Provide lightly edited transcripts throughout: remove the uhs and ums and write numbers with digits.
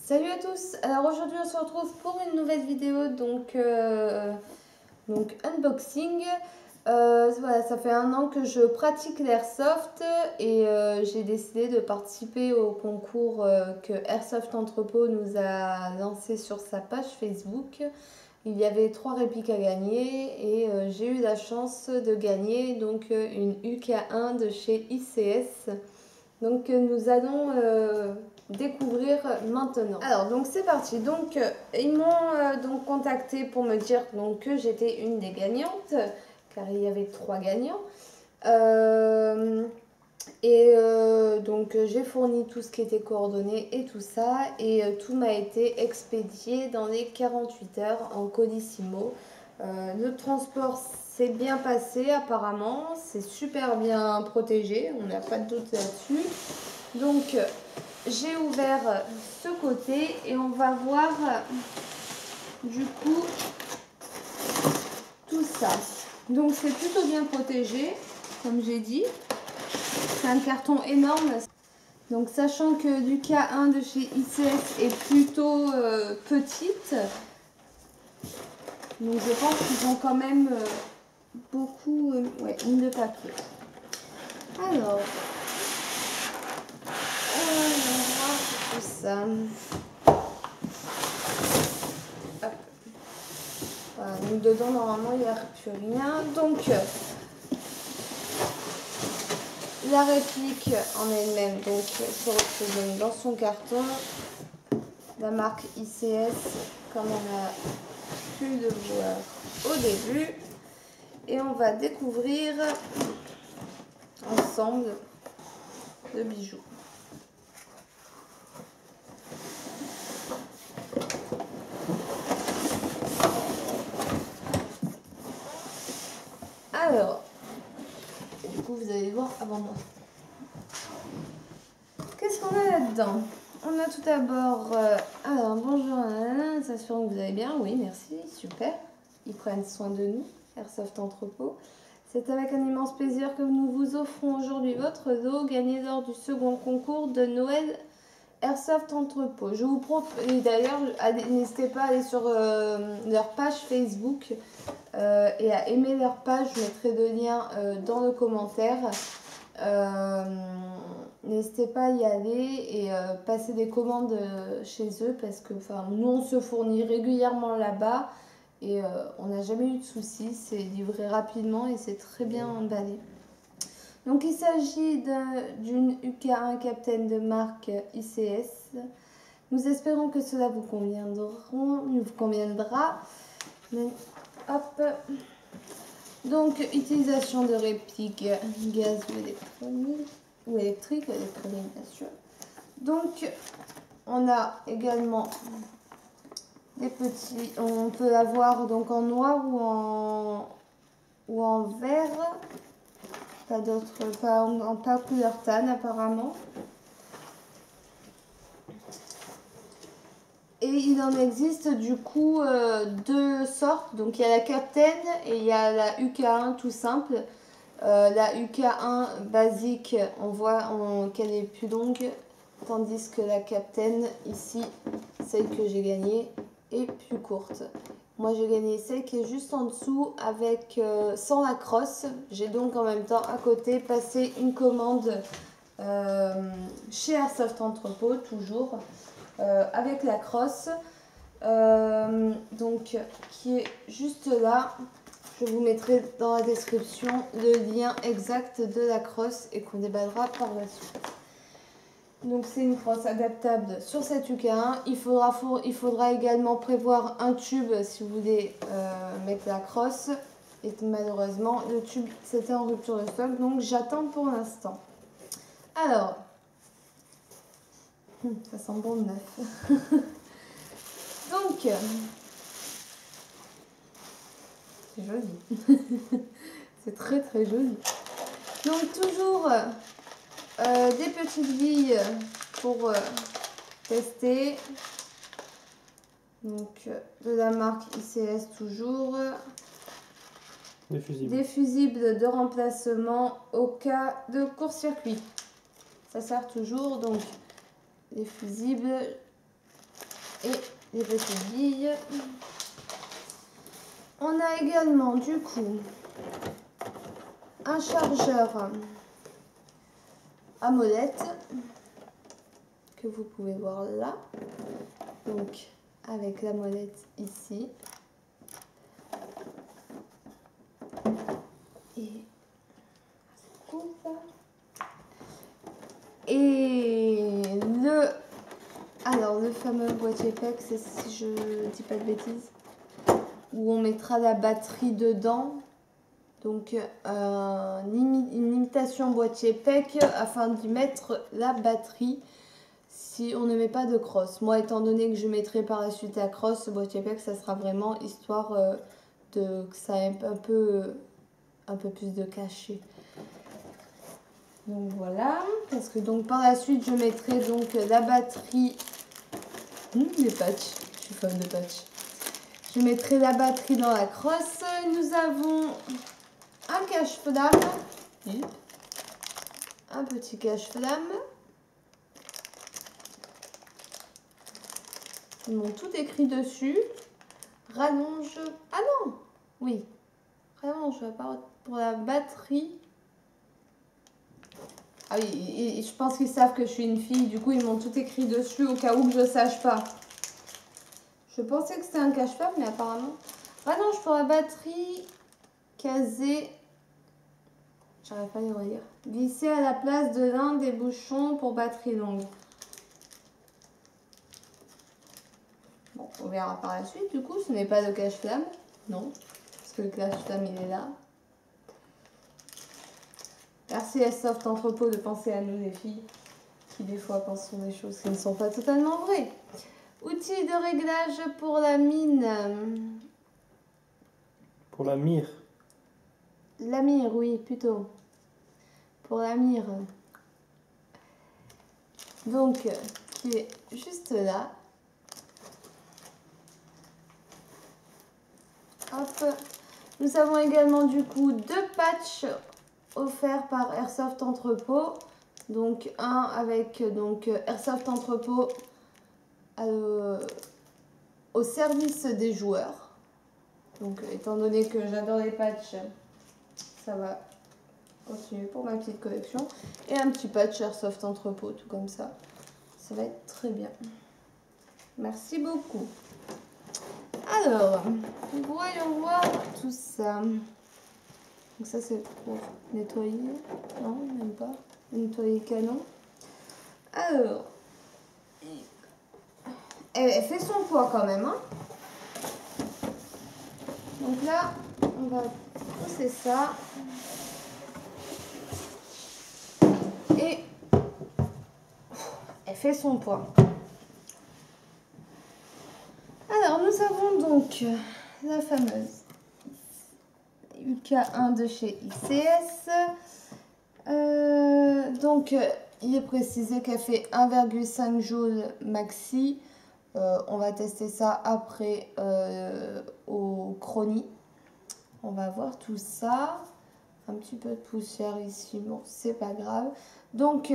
Salut à tous. Alors aujourd'hui on se retrouve pour une nouvelle vidéo, donc unboxing. Voilà, ça fait 1 an que je pratique l'airsoft et j'ai décidé de participer au concours que Airsoft Entrepôt nous a lancé sur sa page Facebook. Il y avait 3 répliques à gagner et j'ai eu la chance de gagner donc une UK1 de chez ICS. Donc nous allons découvrir maintenant. Alors donc c'est parti. Donc ils m'ont donc contacté pour me dire donc que j'étais une des gagnantes, car il y avait 3 gagnants. Donc j'ai fourni tout ce qui était coordonné et tout ça, et tout m'a été expédié dans les 48 heures en Colissimo. Le transport s'est bien passé apparemment, c'est super bien protégé, on n'a pas de doute là-dessus. Donc j'ai ouvert ce côté et on va voir du coup tout ça. Donc c'est plutôt bien protégé, comme j'ai dit. C'est un carton énorme. Donc sachant que l'UK1 de chez ICS est plutôt petite, donc je pense qu'ils ont quand même beaucoup une de papier. Alors, on va voir tout ça. Hop. Voilà, donc dedans normalement il n'y a plus rien. Donc la réplique en elle-même donc se retrouve dans son carton. La marque ICS, comme on a pu le voir au début. Et on va découvrir ensemble le bijou. Alors, du coup vous allez voir avant moi. Qu'est-ce qu'on a là-dedans? On a tout d'abord, alors bonjour, s'assurons que vous allez bien, oui merci, super, ils prennent soin de nous, Airsoft Entrepôt. C'est avec un immense plaisir que nous vous offrons aujourd'hui votre lot gagné lors du second concours de Noël Airsoft Entrepôt. Je vous propose, et d'ailleurs n'hésitez pas à aller sur leur page Facebook et à aimer leur page, je mettrai le lien dans le commentaire. N'hésitez pas à y aller et passer des commandes chez eux, parce que nous on se fournit régulièrement là-bas et on n'a jamais eu de soucis, c'est livré rapidement et c'est très bien emballé. Donc il s'agit d'une UK1 Captain de marque ICS. Nous espérons que cela vous conviendra. Mais, hop. Donc utilisation de répliques gaz ou électrique bien sûr. Donc on a également des petits, on peut l'avoir donc en noir ou en vert, pas couleur tan apparemment. Et il en existe du coup 2 sortes, donc il y a la Captain et il y a la UK1 tout simple. La UK1 basique, on voit qu'elle est plus longue, tandis que la Captain ici, celle que j'ai gagnée, est plus courte. Moi j'ai gagné celle qui est juste en dessous avec sans la crosse. J'ai donc en même temps à côté passé une commande chez Airsoft Entrepôt toujours. Avec la crosse, donc qui est juste là. Je vous mettrai dans la description le lien exact de la crosse et qu'on déballera par la suite. Donc c'est une crosse adaptable sur cette UK1. Il faudra également prévoir un tube si vous voulez mettre la crosse. Et malheureusement le tube c'était en rupture de stock, donc j'attends pour l'instant. Alors, ça sent bon le neuf. Donc, c'est joli. C'est très très joli. Donc toujours des petites billes pour tester. Donc de la marque ICS toujours. Des fusibles de remplacement au cas de court-circuit. Ça sert toujours, donc les fusibles. et les petites billes. On a également du coup un chargeur à molette que vous pouvez voir là. Donc avec la molette ici. Et c'est cool ça. Et le fameux boîtier PEC, c'est si je dis pas de bêtises, où on mettra la batterie dedans. Donc une imitation boîtier PEC afin d'y mettre la batterie si on ne met pas de crosse. Moi, étant donné que je mettrai par la suite la crosse, ce boîtier PEC, ça sera vraiment histoire que ça ait un peu plus de cachet. Donc voilà, parce que donc par la suite je mettrai donc la batterie. Les patchs, je suis fan de patchs. Je mettrai la batterie dans la crosse. Nous avons un cache-flamme, un petit cache-flamme. Ils m'ont tout écrit dessus. Rallonge. Ah non, oui, rallonge pour la batterie. Ah oui, je pense qu'ils savent que je suis une fille, du coup ils m'ont tout écrit dessus au cas où que je sache pas. Je pensais que c'était un cache-flamme, mais apparemment. Rallonge pour la batterie, casée. J'arrive pas à les relire. Glisser à la place de l'un des bouchons pour batterie longue. Bon, on verra par la suite. Du coup, ce n'est pas de cache-flamme. Non, parce que le cache-flamme il est là. Merci Airsoft Entrepôt de penser à nous les filles, qui des fois pensent sur des choses qui ne sont pas totalement vraies. Outil de réglage pour la mine. Pour la mire. La mire, oui, plutôt. Pour la mire. Donc, qui est juste là. Hop. Nous avons également du coup 2 patchs offerts par Airsoft Entrepôt. Donc un avec donc Airsoft Entrepôt au service des joueurs. Donc étant donné que j'adore les patchs, ça va continuer pour ma petite collection. Et un petit patch Airsoft Entrepôt, tout comme ça. Ça va être très bien. Merci beaucoup. Alors, voyons voir tout ça. Donc ça c'est pour nettoyer. Non, même pas. Nettoyer le canon. Alors, elle fait son poids quand même. Hein. Donc là, on va pousser ça. Et elle fait son poids. Alors, nous avons donc la fameuse UK1 de chez ICS. Donc, il est précisé qu'elle fait 1,5 joules maxi. On va tester ça après au Chrony. On va voir tout ça. Un petit peu de poussière ici, bon, c'est pas grave. Donc,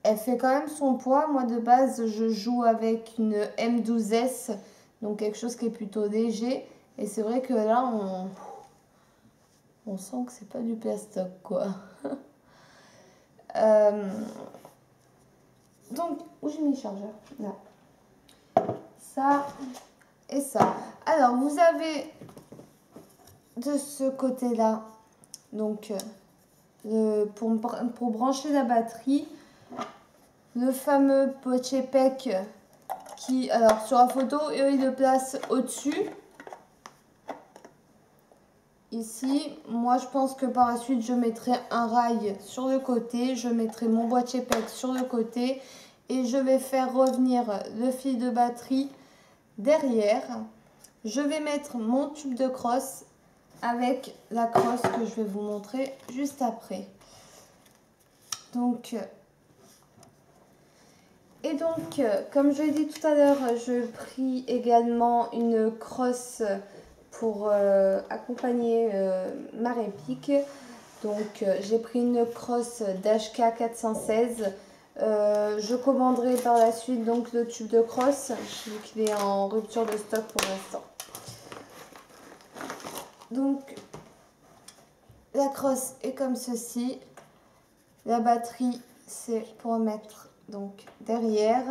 elle fait quand même son poids. Moi, de base, je joue avec une M12S, donc quelque chose qui est plutôt léger. Et c'est vrai que là, on sent que c'est pas du plastoc, quoi. Donc, où j'ai mis le chargeur? Là. Ça et ça. Alors, vous avez de ce côté-là, donc, pour brancher la batterie, le fameux boîtier PEC qui, alors sur la photo, eux, ils le placent au-dessus. Ici, moi je pense que par la suite je mettrai un rail sur le côté, je mettrai mon boîtier PEC sur le côté et je vais faire revenir le fil de batterie derrière. Je vais mettre mon tube de crosse avec la crosse que je vais vous montrer juste après. Donc, comme je l'ai dit tout à l'heure, je pris également une crosse pour accompagner ma réplique. Donc j'ai pris une crosse d'HK 416 Je commanderai par la suite donc le tube de crosse, vu qu'il est en rupture de stock pour l'instant. Donc la crosse est comme ceci. La batterie, c'est pour mettre donc derrière.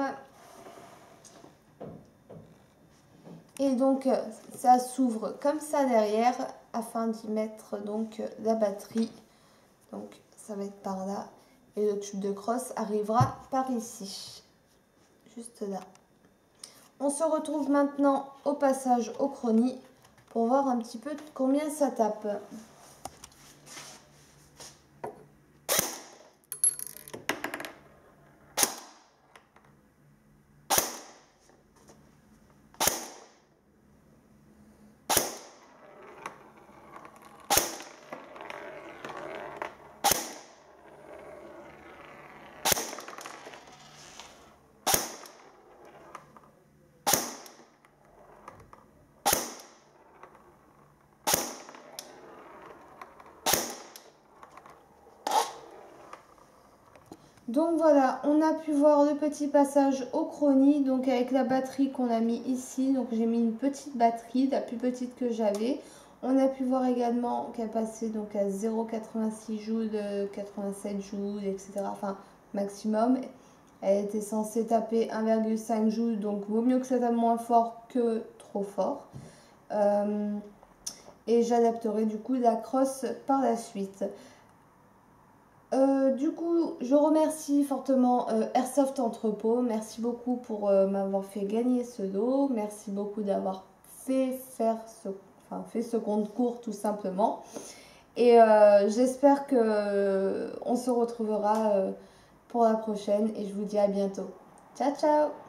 Et donc ça s'ouvre comme ça derrière afin d'y mettre donc la batterie. Donc ça va être par là. Et le tube de crosse arrivera par ici. Juste là. On se retrouve maintenant au passage au chrony pour voir un petit peu combien ça tape. Donc voilà, on a pu voir le petit passage au chrony, donc avec la batterie qu'on a mis ici. Donc j'ai mis une petite batterie, la plus petite que j'avais. On a pu voir également qu'elle passait donc à 0,86 joules, 87 joules, etc. Enfin, maximum. Elle était censée taper 1,5 joules, donc vaut mieux que ça tape moins fort que trop fort. Et j'adapterai du coup la crosse par la suite. Du coup, je remercie fortement Airsoft Entrepôt. Merci beaucoup pour m'avoir fait gagner ce lot. Merci beaucoup d'avoir fait ce concours tout simplement. Et j'espère que on se retrouvera pour la prochaine. Et je vous dis à bientôt. Ciao, ciao!